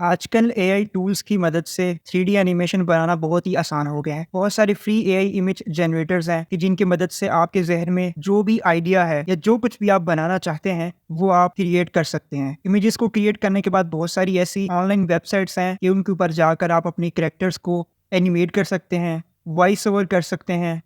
आजकल AI tools की मदद से 3D एनिमेशन बनाना बहुत ही आसान हो गया है। बहुत सारे फ्री एआई इमेज जनरेटर्स हैं कि जिनकी मदद से आपके ज़हन में जो भी आइडिया है या जो कुछ भी आप बनाना चाहते हैं, वो आप क्रिएट कर सकते हैं। इमेजेस को क्रिएट करने के बाद बहुत सारी ऐसी ऑनलाइन वेबसाइट्स हैं कि उनके ऊपर जाकर आप अपनी कैरेक्टर्स को एनिमेट कर सकते हैं, वॉइस ओवर कर सकते हैं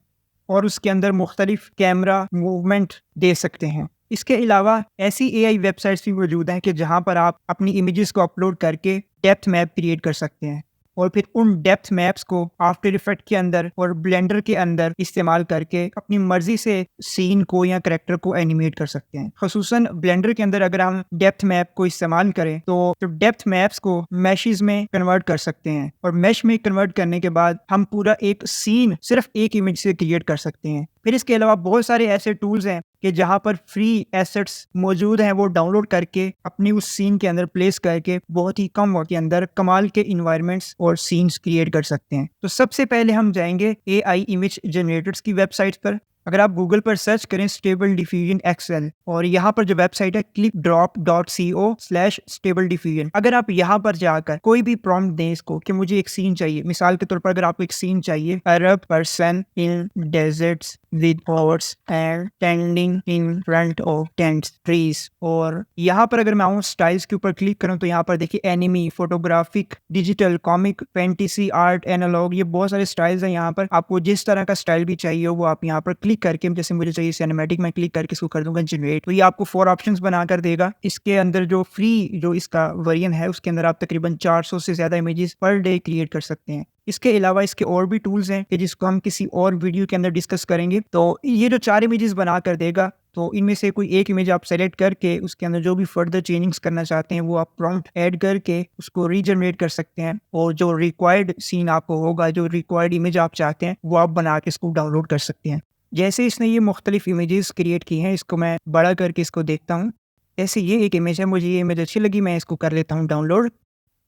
और उसके अंदर मुख्तलिफ कैमरा मूवमेंट दे सकते हैं। इसके अलावा ऐसी एआई वेबसाइट्स भी मौजूद हैं कि जहाँ पर आप अपनी इमेजेस को अपलोड करके डेप्थ मैप क्रिएट कर सकते हैं और फिर उन डेप्थ मैप्स को आफ्टर इफेक्ट के अंदर और ब्लेंडर के अंदर इस्तेमाल करके अपनी मर्जी से सीन को या करेक्टर को एनिमेट कर सकते हैं। खुसूसन ब्लेंडर के अंदर अगर हम डेप्थ मैप को इस्तेमाल करें तो डेप्थ मैप्स को मैशेस में कन्वर्ट कर सकते हैं और मैश में कन्वर्ट करने के बाद हम पूरा एक सीन सिर्फ एक इमेज से क्रिएट कर सकते हैं। फिर इसके अलावा बहुत सारे ऐसे टूल्स हैं कि जहाँ पर फ्री एसेट्स मौजूद हैं, वो डाउनलोड करके अपनी उस सीन के अंदर प्लेस करके बहुत ही कम वक्त के अंदर कमाल के इन्वायरमेंट्स और सीन्स क्रिएट कर सकते हैं। तो सबसे पहले हम जाएंगे एआई इमेज जनरेटर्स की वेबसाइट पर। अगर आप गूगल पर सर्च करें स्टेबल डिफ्यूजन एक्सेल और यहाँ पर जो वेबसाइट है clickdrop.co/stable diffusion, अगर आप यहाँ पर जाकर कोई भी प्रॉम्प्ट दें इसको कि मुझे एक सीन चाहिए, मिसाल के तौर पर अगर आपको एक सीन चाहिए, Arab person in deserts with horse and standing in front of tents trees, और यहाँ पर अगर मैं आऊँ स्टाइल्स के ऊपर क्लिक करूँ तो यहाँ पर देखिए anime, photographic, digital, comic, fantasy, art, analogue, ये बहुत सारे स्टाइल्स हैं। यहाँ पर आपको जिस तरह का स्टाइल भी चाहिए वो आप यहाँ पर क्लिक करके, जैसे मुझे चाहिए सिनेमैटिक, मैं क्लिक करके इसको कर दूंगा जनरेट, तो ये आपको 4 ऑप्शंस बनाकर देगा। इसके अंदर जो फ्री जो इसका वेरिएंट है उसके अंदर आप तकरीबन 400 से ज्यादा इमेजेस पर डे क्रिएट कर सकते हैं। इसके अलावा इसके और भी टूल्स हैं कि जिसको हम किसी और वीडियो के अंदर डिस्कस करेंगे। तो ये जो 4 इमेजेस बना कर देगा, तो इनमें से कोई एक इमेज आप सेलेक्ट करके उसके अंदर जो भी फर्दर चेंजिंग्स करना चाहते हैं वो आप प्रॉम्प्ट ऐड करके उसको रीजनरेट कर सकते हैं और जो रिक्वायर्ड सीन आपको होगा, जो रिक्वायर्ड इमेज आप चाहते हैं, वो आप बना के इसको डाउनलोड कर सकते हैं। जैसे इसने ये मुख्तलिफ इमेजेस क्रिएट की हैं, इसको मैं बड़ा करके इसको देखता हूँ। जैसे ये एक इमेज है, मुझे ये इमेज अच्छी लगी, मैं इसको कर लेता हूँ डाउनलोड।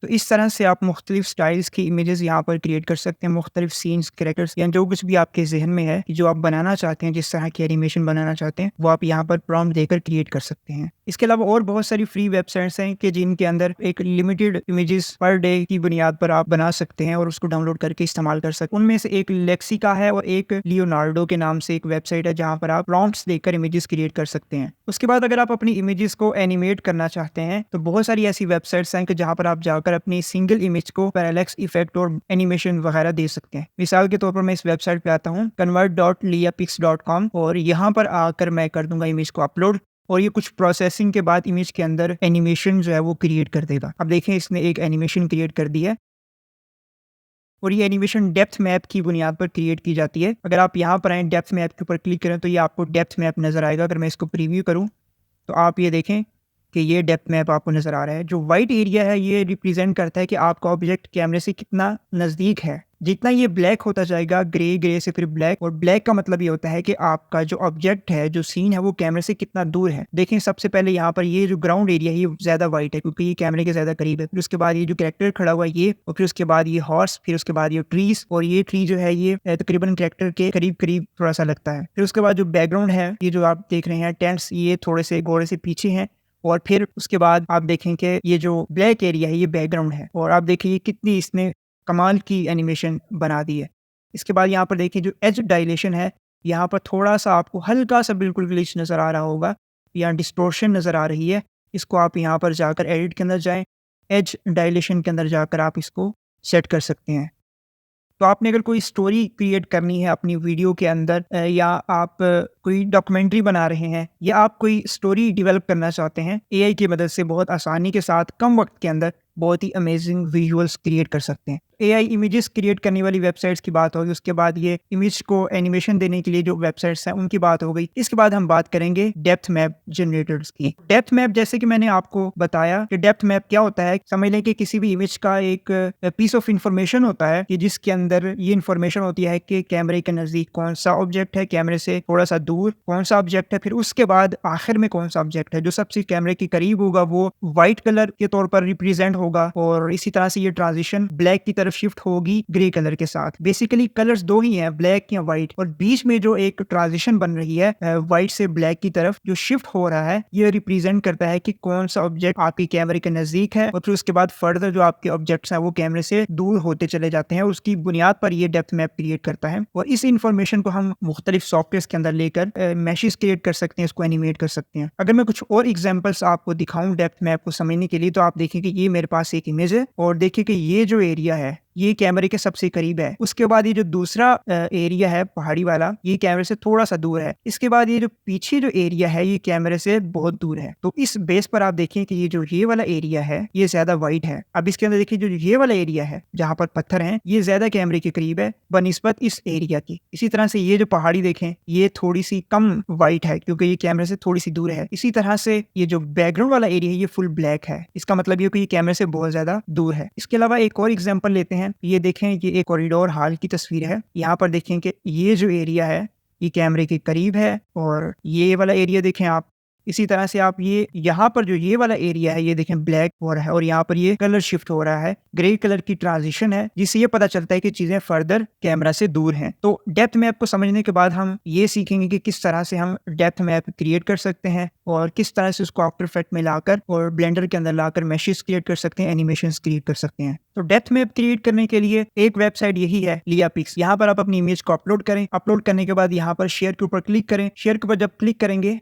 तो इस तरह से आप मुख्तलिफ स्टाइल्स की इमेजेस यहाँ पर क्रिएट कर सकते हैं, मुख्तलिफ सीन्स, कैरेक्टर्स या जो कुछ भी आपके जहन में है कि जो आप बनाना चाहते हैं, जिस तरह की एनिमेशन बनाना चाहते हैं, वो आप यहाँ पर प्रॉम्प्ट देकर क्रिएट कर सकते हैं। इसके अलावा और बहुत सारी फ्री वेबसाइट्स हैं कि जिनके अंदर एक लिमिटेड इमेजेस पर डे की बुनियाद पर आप बना सकते हैं और उसको डाउनलोड करके इस्तेमाल कर सकते हैं। उनमें से एक लेक्सिका है और एक लियोनार्डो के नाम से एक वेबसाइट है जहाँ पर आप प्रॉम्प्ट्स देकर इमेजेस क्रिएट कर सकते हैं। उसके बाद अगर आप अपनी इमेजेस को एनिमेट करना चाहते हैं तो बहुत सारी ऐसी वेबसाइट्स हैं कि जहाँ पर आप जाकर अपनी सिंगल इमेज को पैरालैक्स इफेक्ट और एनिमेशन वगैरह दे सकते हैं। मिसाल के तौर पर मैं इस वेबसाइट पे आता हूँ convert.liapix.com और यहाँ पर आकर मैं कर दूंगा इमेज को अपलोड और ये कुछ प्रोसेसिंग के बाद इमेज के अंदर एनिमेशन जो है वो क्रिएट कर देगा। अब देखें इसने एक एनिमेशन क्रिएट कर दिया है और ये एनिमेशन डेप्थ मैप की बुनियाद पर क्रिएट की जाती है। अगर आप यहाँ पर आए डेप्थ मैप के ऊपर क्लिक करें तो ये आपको डेप्थ मैप नजर आएगा। अगर मैं इसको प्रीव्यू करूँ तो आप ये देखें कि ये डेप्थ मैप आपको नजर आ रहा है। जो वाइट एरिया है ये रिप्रेजेंट करता है कि आपका ऑब्जेक्ट कैमरे से कितना नजदीक है। जितना ये ब्लैक होता जाएगा, ग्रे से फिर ब्लैक, और ब्लैक का मतलब ये होता है कि आपका जो ऑब्जेक्ट है, जो सीन है, वो कैमरे से कितना दूर है। देखें सबसे पहले यहाँ पर ये जो ग्राउंड एरिया है ये ज्यादा वाइट है क्योंकि ये कैमरे के ज्यादा करीब है। फिर उसके बाद ये जो कैरेक्टर खड़ा हुआ है ये, और फिर उसके बाद ये हॉर्स, फिर उसके बाद ये ट्रीज, और ये ट्री जो है ये तकरीबन कैरेक्टर के करीब करीब थोड़ा सा लगता है। फिर उसके बाद जो बैकग्राउंड है, ये जो आप देख रहे हैं टेंट्स, ये थोड़े से घोड़े से पीछे हैं। और फिर उसके बाद आप देखें कि ये जो ब्लैक एरिया है ये बैकग्राउंड है और आप देखिए कितनी इसने कमाल की एनिमेशन बना दी है। इसके बाद यहाँ पर देखिए जो एज डायलेशन है, यहाँ पर थोड़ा सा आपको हल्का सा बिल्कुल ग्लिच नज़र आ रहा होगा, यहाँ डिस्टोर्शन नज़र आ रही है। इसको आप यहाँ पर जाकर एडिट के अंदर जाएं, एज डायलेशन के अंदर जाकर आप इसको सेट कर सकते हैं। तो आपने अगर कोई स्टोरी क्रिएट करनी है अपनी वीडियो के अंदर या आप कोई डॉक्यूमेंट्री बना रहे हैं या आप कोई स्टोरी डेवलप करना चाहते हैं, एआई की मदद से बहुत आसानी के साथ कम वक्त के अंदर बहुत ही अमेजिंग विजुअल्स क्रिएट कर सकते हैं। एआई इमेजेस क्रिएट करने वाली वेबसाइट्स की बात होगी, उसके बाद ये इमेज को एनिमेशन देने के लिए जो वेबसाइट्स हैं उनकी बात हो गई। इसके बाद हम बात करेंगे डेप्थ मैप जनरेटर्स की। डेप्थ मैप, जैसे कि मैंने आपको बताया कि डेप्थ मैप क्या होता है, समझ लें कि किसी भी इमेज का एक पीस ऑफ इंफॉर्मेशन होता है कि जिसके अंदर ये इंफॉर्मेशन होती है कि कैमरे के नजदीक कौन सा ऑब्जेक्ट है, कैमरे से थोड़ा सा दूर कौन सा ऑब्जेक्ट है, फिर उसके बाद आखिर में कौन सा ऑब्जेक्ट है। जो सबसे कैमरे के करीब होगा वो व्हाइट कलर के तौर पर रिप्रेजेंट होगा और इसी तरह से ये ट्रांजिशन ब्लैक की तरफ शिफ्ट होगी ग्रे कलर के साथ। बेसिकली कलर्स दो ही हैं, ब्लैक या व्हाइट, और बीच में जो एक ट्रांजिशन बन रही है व्हाइट से ब्लैक की तरफ जो शिफ्ट हो रहा है, ये रिप्रेजेंट करता है कि कौन सा ऑब्जेक्ट आपके कैमरे के नजदीक है और फिर उसके बाद फर्दर जो आपके ऑब्जेक्ट्स हैं वो कैमरे से दूर होते चले जाते हैं। उसकी बुनियाद पर ये डेप्थ मैप क्रिएट करता है और इस इंफॉर्मेशन को हम मुख्तलिफ सॉफ्टवेयर के अंदर लेकर मैशेस क्रिएट कर सकते हैं, इसको एनिमेट कर सकते हैं। अगर मैं कुछ और एग्जांपल्स आपको दिखाऊं डेप्थ मैप को समझने के लिए, तो आप देखिए कि ये मेरे पास एक इमेज है और देखिए कि ये जो एरिया है ये कैमरे के सबसे करीब है। उसके बाद ये जो दूसरा एरिया है पहाड़ी वाला, ये कैमरे से थोड़ा सा दूर है। इसके बाद ये जो पीछे जो एरिया है ये कैमरे से बहुत दूर है। तो इस बेस पर आप देखिए कि ये जो ये वाला एरिया है ये ज्यादा वाइड है। अब इसके अंदर देखिए जो ये वाला एरिया है जहाँ पर पत्थर हैं ये ज्यादा कैमरे के करीब है बनिस्बत इस एरिया की। इसी तरह से ये जो पहाड़ी देखें ये थोड़ी सी कम वाइट है क्योंकि ये कैमरे से थोड़ी सी दूर है। इसी तरह से ये जो बैकग्राउंड वाला एरिया है ये फुल ब्लैक है। इसका मतलब ये कि ये कैमरे से बहुत ज्यादा दूर है। इसके अलावा एक और एग्जांपल लेते हैं। ये देखें ये एक कॉरिडोर हॉल की तस्वीर है। यहाँ पर देखें कि ये जो एरिया है ये कैमरे के करीब है और ये वाला एरिया देखें आप। इसी तरह से आप ये यहाँ पर जो ये वाला एरिया है ये देखें ब्लैक हो रहा है और यहाँ पर ये कलर शिफ्ट हो रहा है, ग्रे कलर की ट्रांजिशन है, जिससे ये पता चलता है कि चीजें फर्दर कैमरा से दूर हैं। तो डेप्थ मैप को समझने के बाद हम ये सीखेंगे कि किस तरह से हम डेप्थ मैप क्रिएट कर सकते हैं और किस तरह से उसको आफ्टर इफेक्ट में लाकर और ब्लेंडर के अंदर लाकर मैशेस क्रिएट कर सकते हैं, एनिमेशंस क्रिएट कर सकते हैं। तो डेप्थ मैप क्रिएट करने के लिए एक वेबसाइट यही है लियापिक्स। यहाँ पर आप अपनी इमेज को अपलोड करें। अपलोड करने के बाद यहाँ पर शेयर के ऊपर क्लिक करें। शेयर के ऊपर जब क्लिक करेंगे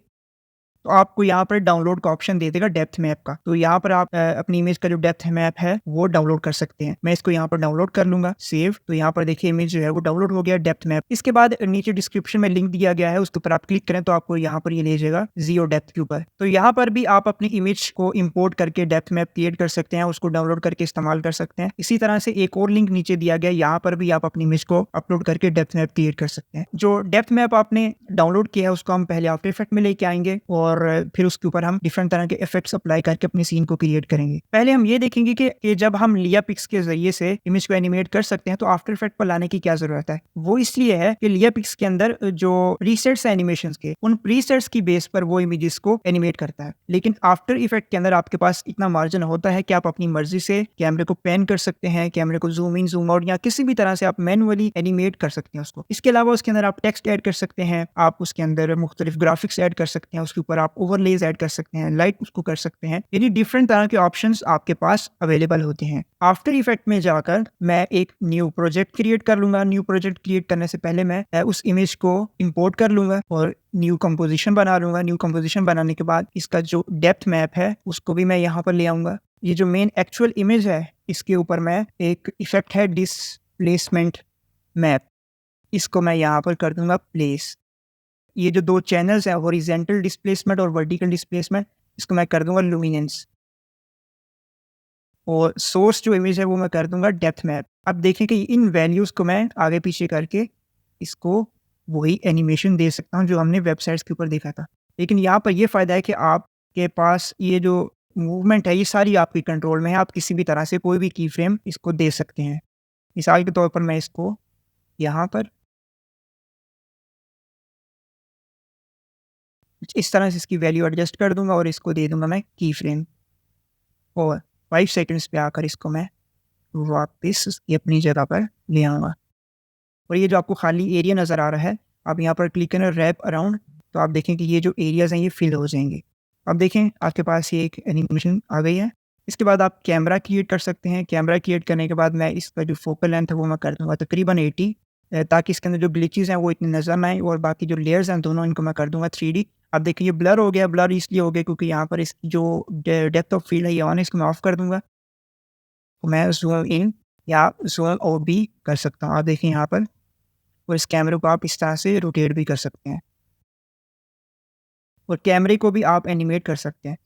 तो आपको यहाँ पर डाउनलोड का ऑप्शन दे देगा डेप्थ मैप का। तो यहाँ पर आप अपनी इमेज का जो डेप्थ मैप है वो डाउनलोड कर सकते हैं। मैं इसको यहाँ पर डाउनलोड कर लूंगा, सेव। तो यहाँ पर देखिए इमेज जो है वो डाउनलोड हो गया डेप्थ मैप। इसके बाद नीचे डिस्क्रिप्शन में लिंक दिया गया है, उसके ऊपर आप क्लिक करें तो आपको यहाँ पर ये ले जाएगा जियो डेप्थ के ऊपर। तो यहाँ पर भी आप अपनी इमेज को इम्पोर्ट करके डेप्थ मैप क्रिएट कर सकते हैं, उसको डाउनलोड करके इस्तेमाल कर सकते हैं। इसी तरह से एक और लिंक नीचे दिया गया, यहाँ पर भी आप अपनी इमेज को अपलोड करके डेप्थ मैप क्रिएट कर सकते हैं। जो डेप्थ मैप आपने डाउनलोड किया है उसको हम पहले आफ्टर इफेक्ट में लेके आएंगे और फिर उसके पर हम डिफरेंट तरह के इफेक्ट्स अप्लाई करके अपने सीन को क्रिएट करेंगे। पहले हम ये देखेंगे कि जब हम लियापिक्स के जरिए से इमेज को एनिमेट कर सकते हैं तो आफ्टर इफेक्ट पर लाने की क्या जरूरत है। वो इसलिए है कि लियापिक्स के अंदर जो प्रीसेट्स है एनिमेशंस के, उन प्रीसेट्स की बेस पर वो इमेजेस को एनिमेट करता है। लेकिन आफ्टर इफेक्ट के अंदर आपके पास इतना मार्जिन होता है कि आप अपनी मर्जी से कैमरे को पैन कर सकते हैं, कैमरे को जूम इन जूम आउट या किसी भी तरह से आप मैनुअली एनिमेट कर सकते हैं उसको। इसके अलावा उसके अंदर आप टेक्स्ट ऐड कर सकते हैं, आप उसके अंदर मुख्तलिफ ग्राफिक्स ऐड कर सकते हैं, उसके ऊपर आप ओवरलेज ऐड कर सकते हैं, लाइट उसको कर सकते हैं। यानी डिफरेंट तरह के ऑप्शंस आपके पास अवेलेबल होते हैं। आफ्टर इफेक्ट में जाकर मैं एक न्यू प्रोजेक्ट क्रिएट कर लूंगा। न्यू प्रोजेक्ट क्रिएट करने से पहले मैं उस इमेज को इंपोर्ट कर लूंगा और न्यू कंपोजिशन बना लूंगा। न्यू कंपोजिशन बनाने के बाद इसका जो डेप्थ मैप है उसको भी मैं यहाँ पर ले आऊंगा। ये जो मेन एक्चुअल इमेज है इसके ऊपर मैं एक इफेक्ट है डिस्प्लेसमेंट मैप, इसको मैं यहाँ पर कर दूंगा प्लेस। ये जो दो चैनल्स हैं हॉरिजॉन्टल डिस्प्लेसमेंट और वर्टिकल डिस्प्लेसमेंट, इसको मैं कर दूंगा लुमिनेंस और सोर्स जो इमेज है वो मैं कर दूंगा डेप्थ मैप। अब देखें कि इन वैल्यूज़ को मैं आगे पीछे करके इसको वही एनिमेशन दे सकता हूँ जो हमने वेबसाइट्स के ऊपर देखा था। लेकिन यहाँ पर ये फ़ायदा है कि आपके पास ये जो मूवमेंट है ये सारी आपकी कंट्रोल में है। आप किसी भी तरह से कोई भी की फ्रेम इसको दे सकते हैं। मिसाल के तौर पर मैं इसको यहाँ पर इस तरह से इसकी वैल्यू एडजस्ट कर दूंगा और इसको दे दूंगा मैं की फ्रेम और 5 सेकंड्स पे आकर इसको मैं वापस इसकी अपनी जगह पर ले आऊँगा। और ये जो आपको खाली एरिया नज़र आ रहा है, आप यहाँ पर क्लिक करें रैप अराउंड, तो आप देखें कि ये जो एरियाज़ हैं ये फिल हो जाएंगे। अब देखें आपके पास ये एक एनिमेशन आ गई है। इसके बाद आप कैमरा क्रिएट कर सकते हैं। कैमरा क्रिएट करने के बाद मैं इसका जो फोकल लेंथ है वो मैं कर दूँगा तकरीबन 80, ताकि इसके अंदर जो ग्लिचेस हैं वो इतने नज़र ना आए और बाकी जो लेयर्स हैं दोनों इनको मैं कर दूँगा 3D। अब देखिए ये ब्लर हो गया। ब्लर इसलिए हो गया क्योंकि यहाँ पर इसकी जो डेप्थ ऑफ फील्ड है ये ऑन है, इसको मैं ऑफ कर दूँगा। तो मैं ज़ूम इन या ज़ूम आउट भी कर सकता हूँ। आप देखिए यहाँ पर, और इस कैमरे को आप इस तरह से रोटेट भी कर सकते हैं और कैमरे को भी आप एनिमेट कर सकते हैं।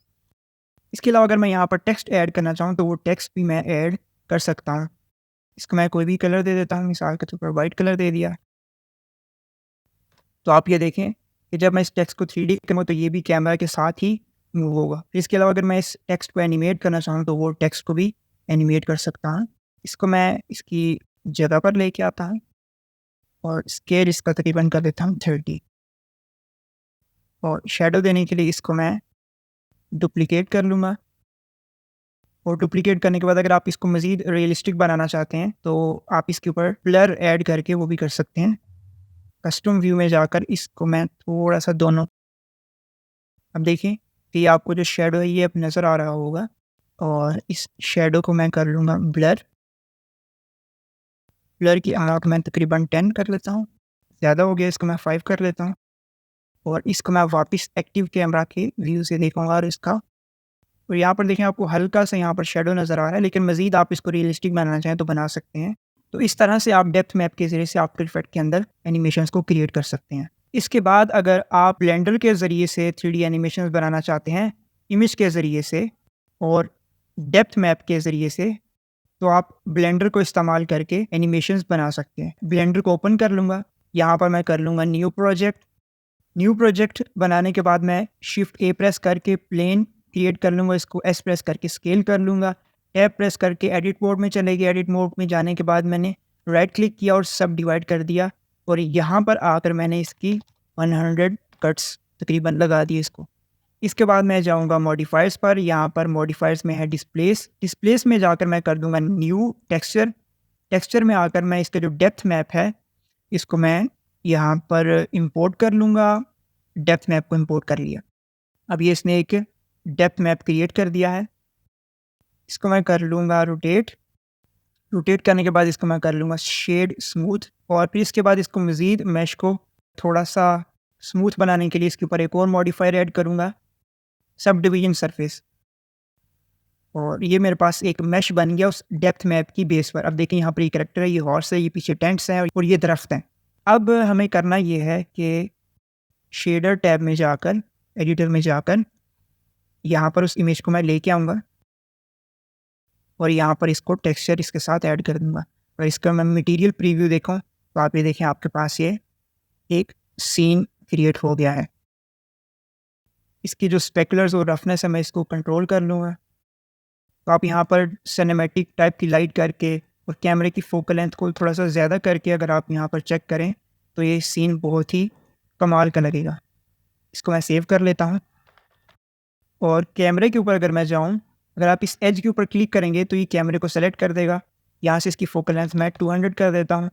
इसके अलावा अगर मैं यहाँ पर टेक्स्ट ऐड करना चाहूँ तो वो टेक्स्ट भी मैं ऐड कर सकता हूँ। इसको मैं कोई भी कलर दे देता हूँ, मिसाल के तौर पर वाइट कलर दे दिया। तो आप ये देखें कि जब मैं इस टेक्स्ट को 3D करूँ तो ये भी कैमरा के साथ ही मूव होगा। इसके अलावा अगर मैं इस टेक्स्ट को एनिमेट करना चाहूँ तो वो टेक्स्ट को भी एनिमेट कर सकता हूँ। इसको मैं इसकी जगह पर लेके आता हूँ और स्केल इसका तकरीबन कर देता हूँ 30 और शेडो देने के लिए इसको मैं डुप्लिकेट कर लूँगा और डुप्लीकेट करने के बाद अगर आप इसको मज़ीद रियलिस्टिक बनाना चाहते हैं तो आप इसके ऊपर ब्लर ऐड करके वो भी कर सकते हैं। कस्टम व्यू में जाकर इसको मैं थोड़ा-सा दोनों, अब देखिए कि आपको जो शैडो है ये अब नज़र आ रहा होगा और इस शैडो को मैं कर लूँगा ब्लर। ब्लर की अमाउंट मैं तकरीबन 10 कर लेता हूँ। ज़्यादा हो गया, इसको मैं 5 कर लेता हूँ और इसको मैं वापस एक्टिव कैमरा के व्यू से देखूँगा और इसका, और यहाँ पर देखें आपको हल्का-सा यहाँ पर शैडो नज़र आ रहा है, लेकिन मज़ीद आप इसको रियलिस्टिक बनाना चाहें तो बना सकते हैं। तो इस तरह से आप डेप्थ मैप के ज़रिए से आफ्टर इफेक्ट के अंदर एनिमेशंस को क्रिएट कर सकते हैं। इसके बाद अगर आप ब्लेंडर के ज़रिए से 3D एनिमेशंस बनाना चाहते हैं, इमेज के ज़रिए से और डेप्थ मैप के ज़रिए से, तो आप ब्लेंडर को इस्तेमाल करके एनिमेशंस बना सकते हैं। ब्लेंडर को ओपन कर लूँगा, यहाँ पर मैं कर लूँगा न्यू प्रोजेक्ट। न्यू प्रोजेक्ट बनाने के बाद मैं शिफ्ट ए प्रेस करके प्लेन क्रिएट कर लूँगा, इसको एस प्रेस करके स्केल कर लूँगा, टैब प्रेस करके एडिट मोड में चले गए। एडिट मोड में जाने के बाद मैंने राइट क्लिक किया और सब डिवाइड कर दिया और यहाँ पर आकर मैंने इसकी 100 कट्स तकरीबन लगा दिए इसको। इसके बाद मैं जाऊँगा मॉडिफायर्स पर, यहाँ पर मॉडिफायर्स में है डिस्प्लेस। डिस्प्लेस में जाकर मैं कर दूँगा न्यू टेक्सचर। टेक्सचर में आकर मैं इसका जो डेप्थ मैप है इसको मैं यहाँ पर इंपोर्ट कर लूँगा। डेप्थ मैप को इंपोर्ट कर लिया। अब ये इसने एक डेप्थ मैप क्रिएट कर दिया है। इसको मैं कर लूँगा रोटेट। रोटेट करने के बाद इसको मैं कर लूँगा शेड स्मूथ और फिर इसके बाद इसको मज़ीद मैश को थोड़ा-सा स्मूथ बनाने के लिए इसके ऊपर एक और मॉडिफायर ऐड करूँगा, सब डिवीजन सरफेस। और ये मेरे पास एक मैश बन गया उस डेप्थ मैप की बेस पर। अब देखिए यहाँ पर ये कैरेक्टर है, ये हॉर्स है, ये पीछे टेंट्स हैं और ये दरख्त हैं। अब हमें करना ये है कि शेडर टैब में जाकर, एडिटर में जाकर यहाँ पर उस इमेज को मैं लेके आऊँगा और यहाँ पर इसको टेक्सचर इसके साथ ऐड कर दूँगा और इसका मैं मटेरियल प्रीव्यू देखूँ तो आप ये देखें आपके पास ये एक सीन क्रिएट हो गया है। इसकी जो स्पेकुलर्स और रफनेस है मैं इसको कंट्रोल कर लूँगा। तो आप यहाँ पर सिनेमैटिक टाइप की लाइट करके और कैमरे की फोकल लेंथ को थोड़ा-सा ज़्यादा करके अगर आप यहाँ पर चेक करें तो ये सीन बहुत ही कमाल का लगेगा। इसको मैं सेव कर लेता हूँ और कैमरे के ऊपर अगर मैं जाऊँ, अगर आप इस एज के ऊपर क्लिक करेंगे तो ये कैमरे को सेलेक्ट कर देगा। यहाँ से इसकी फोकल लेंथ मैं 200 कर देता हूँ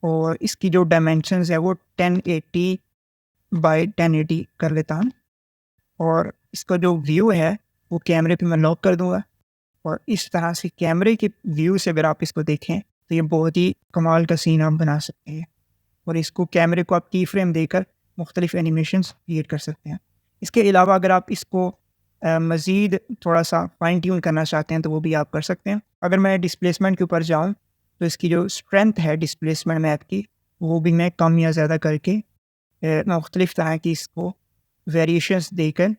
और इसकी जो डायमेंशंस है वो 1080 बाय 1080 कर लेता हूँ और इसका जो व्यू है वो कैमरे पे मैं लॉक कर दूँगा और इस तरह से कैमरे के व्यू से अगर आप इसको देखें तो ये बहुत ही कमाल का सीन आप बना सकते हैं और इसको कैमरे को आप की फ्रेम देकर मुख्तलिफ एनिमेशंस क्रिएट कर सकते हैं। इसके अलावा अगर आप इसको मज़ीद थोड़ा-सा फाइन ट्यून करना चाहते हैं तो वो भी आप कर सकते हैं। अगर मैं डिस्प्लेसमेंट के ऊपर जाऊँ तो इसकी जो स्ट्रेंथ है डिस्प्लेसमेंट मैप की वो भी मैं कम या ज़्यादा करके मुख्तलिफ तरह की इसको वेरिएशंस देकर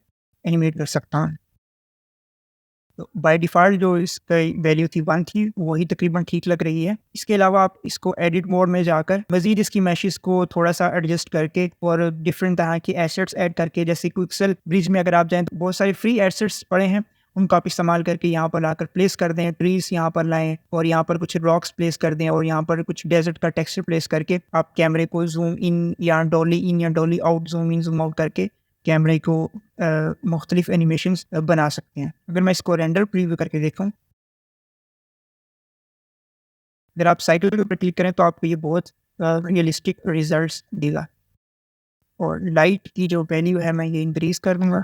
एनिमेट कर सकता हूँ। तो बाय डिफ़ॉल्ट जो इसकी वैल्यू थी 1 थी, वही तकरीबन ठीक लग रही है। इसके अलावा आप इसको एडिट मोड में जाकर मज़ीद इसकी मैशेस को थोड़ा-सा एडजस्ट करके और डिफरेंट तरह के एसेट्स ऐड करके, जैसे क्विक्सेल ब्रिज में अगर आप जाएँ तो बहुत सारे फ्री एसेट्स पड़े हैं, उनको आप इस्तेमाल करके यहाँ पर लाकर प्लेस कर दें। ट्रीज़ यहाँ पर लाएँ और यहाँ पर कुछ रॉक्स प्लेस कर दें और यहाँ पर कुछ डेज़र्ट का टेक्सचर प्लेस करके आप कैमरे को ज़ूम इन या Dolly out, zoom in, zoom out करके कैमरे को मुख्तलिफ एनिमेशंस बना सकते हैं। अगर मैं इसको रेंडर प्रीव्यू करके देखूँ, अगर आप साइकिल के ऊपर क्लिक करें तो आपको ये बहुत रियलिस्टिक रिजल्ट्स देगा। और लाइट की जो वैल्यू है मैं ये इंक्रीज़ कर दूँगा।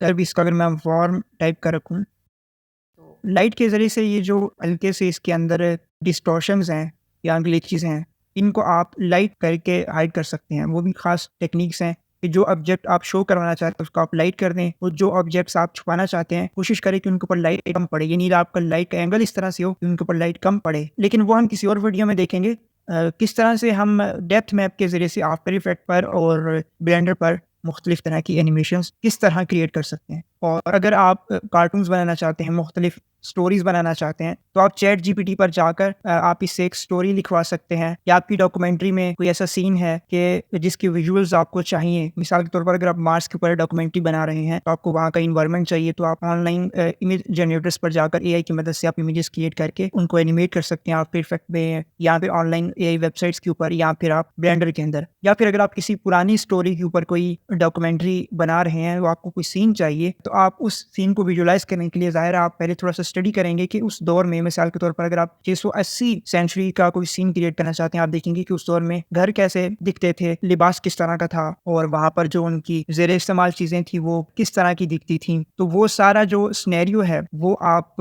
तब इसका अगर मैं वार्म टाइप का रखूँ, तो लाइट के ज़रिए से ये जो हल्के से इसके अंदर डिस्टॉर्शंस हैं या ग्लिचेस हैं, इनको आप लाइट करके हाइड कर सकते हैं। वो भी ख़ास टेक्निक्स हैं कि जो ऑब्जेक्ट आप शो करवाना चाहते हैं उसको आप लाइट कर दें और जो ऑब्जेक्ट्स आप छुपाना चाहते हैं कोशिश करें कि उनके ऊपर लाइट कम पड़े। ये नहीं आपका लाइट का एंगल इस तरह से हो कि उनके ऊपर लाइट कम पड़े, लेकिन वो हम किसी और वीडियो में देखेंगे किस तरह से हम डेप्थ मैप के ज़रिए से आफ्टर इफेक्ट पर और ब्लेंडर पर मुख्तलिफ तरह की एनिमेशंस किस तरह क्रिएट कर सकते हैं। और अगर आप कार्टून्स बनाना चाहते हैं, मुख्तलिफ स्टोरीज़ बनाना चाहते हैं, तो आप चैट जीपीटी पर जाकर आप इससे एक स्टोरी लिखवा सकते हैं या आपकी डॉक्यूमेंट्री में कोई ऐसा सीन है कि जिसकी विजुअल्स आपको चाहिए। मिसाल के तौर पर अगर आप मार्स के ऊपर डॉक्यूमेंट्री बना रहे हैं तो आपको वहाँ का इन्वायरमेंट चाहिए, तो आप ऑनलाइन इमेज जनरेटर्स पर जाकर एआई की मदद से आप इमेजेस क्रिएट करके उनको एनिमेट कर सकते हैं आफ्टर इफेक्ट में, या फिर ऑनलाइन एआई वेबसाइट्स के ऊपर, या फिर आप ब्लेंडर के अंदर। या फिर अगर आप किसी पुरानी स्टोरी के ऊपर कोई डॉक्यूमेंट्री बना रहे हैं, वो आपको कोई सीन चाहिए, तो आप उस सीन को विजुअलाइज़ करने के लिए ज़ाहिर है आप पहले थोड़ा-सा स्टडी करेंगे कि उस दौर में मिसाल के तौर पर अगर आप 680 सेंचुरी का कोई सीन क्रिएट करना चाहते हैं, आप देखेंगे कि उस दौर में घर कैसे दिखते थे, लिबास किस तरह का था और वहाँ पर जो उनकी ज़ेर इस्तेमाल चीज़ें थी वो किस तरह की दिखती थीं। तो वो सारा जो सिनेरियो है वो आप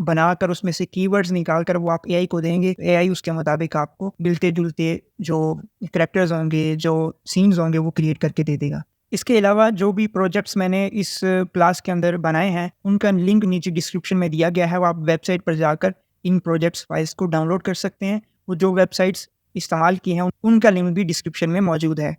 बनाकर उसमें से कीवर्ड्स निकाल कर वो आप एआई को देंगे। एआई उसके मुताबिक आपको मिलते-जुलते जो कैरेक्टर्स होंगे, जो सीन्स होंगे वो क्रिएट करके दे देगा। इसके अलावा जो भी प्रोजेक्ट्स मैंने इस क्लास के अंदर बनाए हैं, उनका लिंक नीचे डिस्क्रिप्शन में दिया गया है। वो आप वेबसाइट पर जाकर इन प्रोजेक्ट्स फाइल्स को डाउनलोड कर सकते हैं। वो जो वेबसाइट्स इस्तेमाल की हैं, उनका लिंक भी डिस्क्रिप्शन में मौजूद है।